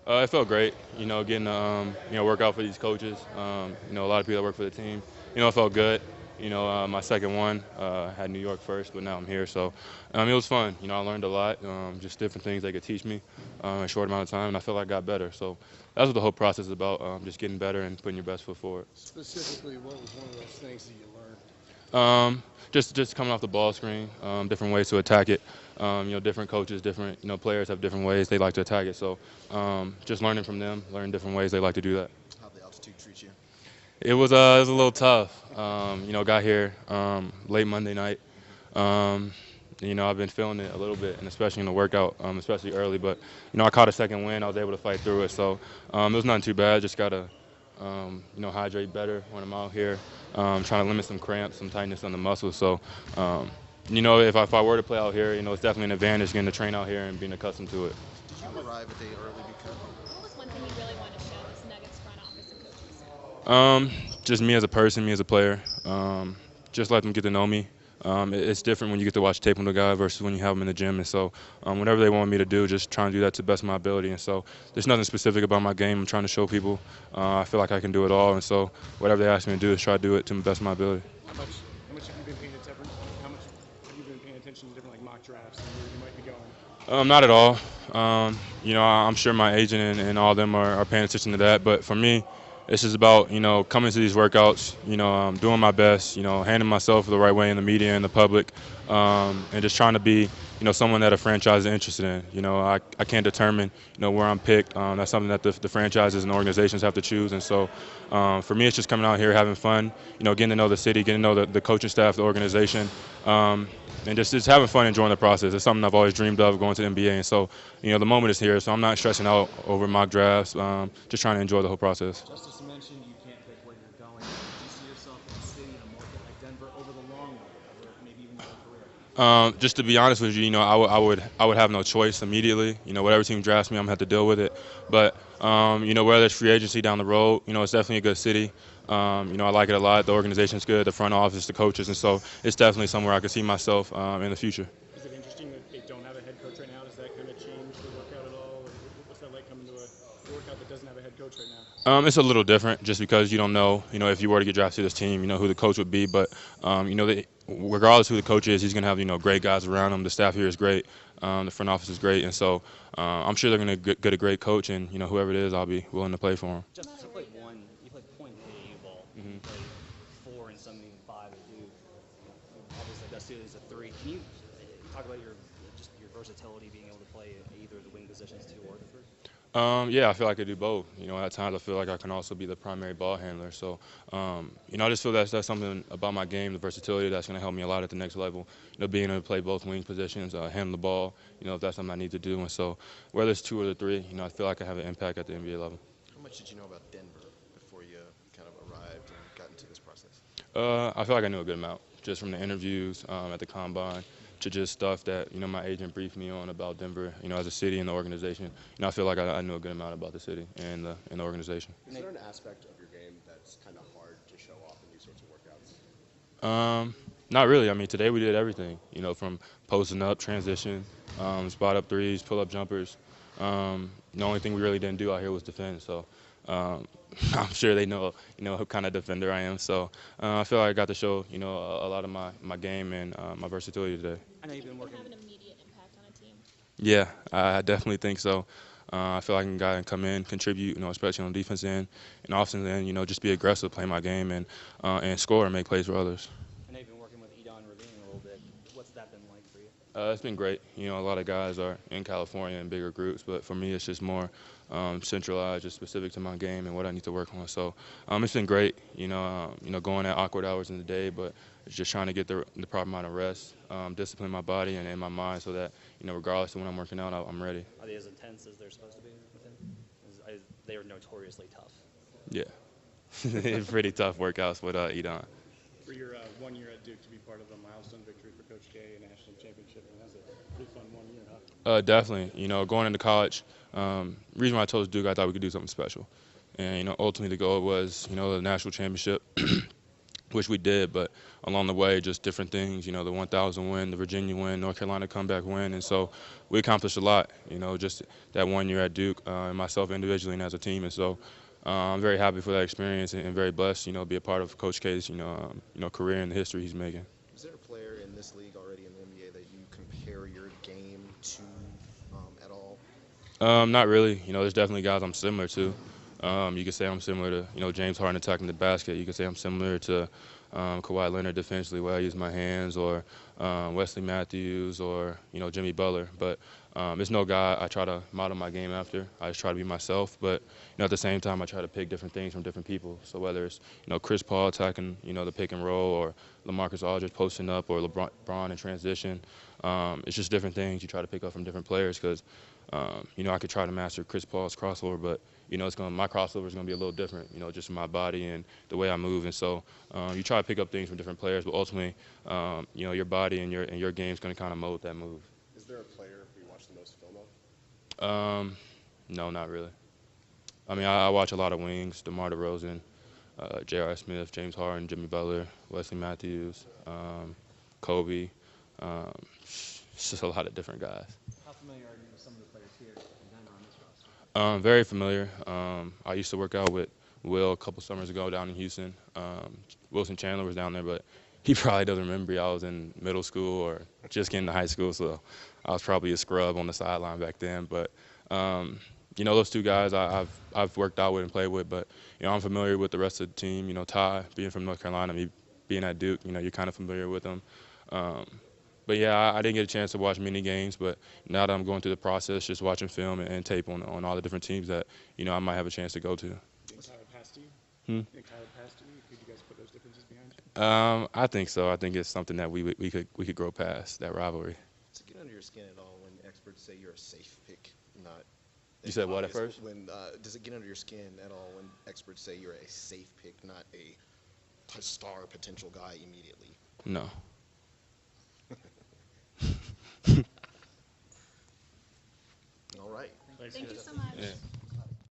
It felt great, getting work out for these coaches. A lot of people that work for the team. It felt good. My second one had New York first, but now I'm here, so it was fun. I learned a lot, just different things they could teach me in a short amount of time, and I feel like I got better. So that's what the whole process is about, just getting better and putting your best foot forward. Specifically, what was one of those things that you learned? Just coming off the ball screen, different ways to attack it. Different coaches, different players have different ways they like to attack it. So just learning from them, learning different ways they like to do that. How'd the altitude treat you? It was a little tough. Got here late Monday night. Um, I've been feeling it a little bit, and especially in the workout, especially early. But I caught a second wind. I was able to fight through it, so it was nothing too bad. Just gotta hydrate better when I'm out here. Trying to limit some cramps, some tightness on the muscles. So, if I were to play out here, it's definitely an advantage getting to train out here and being accustomed to it. Did you arrive a day early because? What was one thing you really wanted to show this Nuggets front office and coaching staff? Just me as a person, me as a player. Just let them get to know me. It's different when you get to watch tape on the guy versus when you have them in the gym. And so, whatever they want me to do, just trying to do that to the best of my ability. And so, there's nothing specific about my game. I'm trying to show people I feel like I can do it all. And so, whatever they ask me to do is try to do it to the best of my ability. How much have you been paying attention? How much have you been paying attention to different like mock drafts and where you might be going? Not at all. I'm sure my agent and all of them are paying attention to that. But for me, it's just about coming to these workouts, doing my best, handling myself the right way in the media and the public, and just trying to be someone that a franchise is interested in. I can't determine where I'm picked. That's something that the franchises and organizations have to choose. And so for me, it's just coming out here having fun, getting to know the city, getting to know the coaching staff, the organization. And just having fun, enjoying the process. It's something I've always dreamed of going to the NBA. And so, the moment is here. So I'm not stressing out over mock drafts. Just trying to enjoy the whole process. Justise mentioned you can't pick where you're going. Do you see yourself in a city, in a market like Denver over the long run, or maybe even your whole career? Just to be honest with you, I would have no choice immediately. Whatever team drafts me, I'm gonna have to deal with it. But whether it's free agency down the road, it's definitely a good city. I like it a lot. The organization's good, the front office, the coaches, and so it's definitely somewhere I could see myself in the future. Is it interesting that they don't have a head coach right now? Does that kind of change the workout at all? Or what's that like coming to a workout that doesn't have a head coach right now? It's a little different just because you don't know, if you were to get drafted to this team, who the coach would be. But, regardless who the coach is, he's going to have, great guys around him. The staff here is great. The front office is great. And so I'm sure they're going to get a great coach. And, whoever it is, I'll be willing to play for him. Just you played one, you played point AAU ball. You played 4 and some even 5 at Duke. Obviously, Justise is a 3. Can you talk about your versatility, being able to play either the wing positions 2 or the 3? Yeah, I feel like I do both. At times I feel like I can also be the primary ball handler. So, I just feel that's something about my game, the versatility, that's going to help me a lot at the next level. Being able to play both wing positions, handle the ball, if that's something I need to do. And so, whether it's 2 or the 3, I feel like I have an impact at the NBA level. How much did you know about Denver before you kind of arrived and got into this process? I feel like I knew a good amount, just from the interviews at the combine to just stuff that my agent briefed me on about Denver, as a city and the organization. I feel like I knew a good amount about the city and the organization. Is there an aspect of your game that's kind of hard to show off in these sorts of workouts? Not really. I mean, today we did everything. From posting up, transition, spot up threes, pull up jumpers. The only thing we really didn't do out here was defend. So I'm sure they know, what kind of defender I am. So I feel like I got to show, a lot of my game and my versatility today. I know you've been You can working. have an immediate impact on a team. Yeah, I definitely think so. I feel like I can guy and come in, contribute, especially on the defense end, and offense end, just be aggressive, play my game, and score and make plays for others. I know you've been working with Ravine a little bit. What's that been like for you? It's been great. A lot of guys are in California in bigger groups, but for me, it's just more centralized, just specific to my game and what I need to work on. So it's been great. Going at awkward hours in the day, but it's just trying to get the proper amount of rest, discipline my body and my mind, so that regardless of when I'm working out, I'm ready. Are they as intense as they're supposed to be with him? They are notoriously tough. Yeah, pretty tough workouts with Edon. For your 1 year at Duke to be part of a milestone victory for Coach K, a national championship, and that's a pretty fun 1 year, huh? Definitely. Going into college, reason why I chose Duke, I thought we could do something special. And, ultimately the goal was, the national championship, which we did, but along the way, just different things. The 1,000 win, the Virginia win, North Carolina comeback win, and so we accomplished a lot. Just that 1 year at Duke, and myself individually and as a team, and so I'm very happy for that experience and very blessed. Be a part of Coach K's, career and the history he's making. Is there a player in this league already in the NBA that you compare your game to at all? Not really. There's definitely guys I'm similar to. You could say I'm similar to, James Harden attacking the basket. You could say I'm similar to Kawhi Leonard defensively, where I use my hands, or Wesley Matthews, or Jimmy Butler. But there's no guy I try to model my game after. I just try to be myself. But at the same time, I try to pick different things from different people. So whether it's Chris Paul attacking the pick and roll, or LaMarcus Aldridge posting up, or LeBron in transition, it's just different things you try to pick up from different players because. I could try to master Chris Paul's crossover, but my crossover is gonna be a little different. Just my body and the way I move, and so you try to pick up things from different players, but ultimately, your body and your game is gonna kind of mold that move. Is there a player who you watch the most film of? No, not really. I mean, I watch a lot of wings: DeMar DeRozan, J.R. Smith, James Harden, Jimmy Butler, Wesley Matthews, Kobe. It's just a lot of different guys. How familiar are you with some of the players here and then on this roster? Very familiar. I used to work out with Will a couple summers ago down in Houston. Wilson Chandler was down there, but he probably doesn't remember. I was in middle school or just getting to high school, so I was probably a scrub on the sideline back then. But those two guys I've worked out with and played with, but I'm familiar with the rest of the team. Ty being from North Carolina, me being at Duke, you're kind of familiar with them. But yeah, I didn't get a chance to watch many games, but now that I'm going through the process, just watching film and tape on all the different teams that I might have a chance to go to. Think Tyler passed you? Think Tyler passed you? Could you guys put those differences behind you? I think so. I think it's something that we could grow past, that rivalry. Does it get under your skin at all when experts say you're a safe pick, not? You said what at first? Does it get under your skin at all when experts say you're a safe pick, not a star potential guy immediately? No. All right. Thank you so much. Yeah.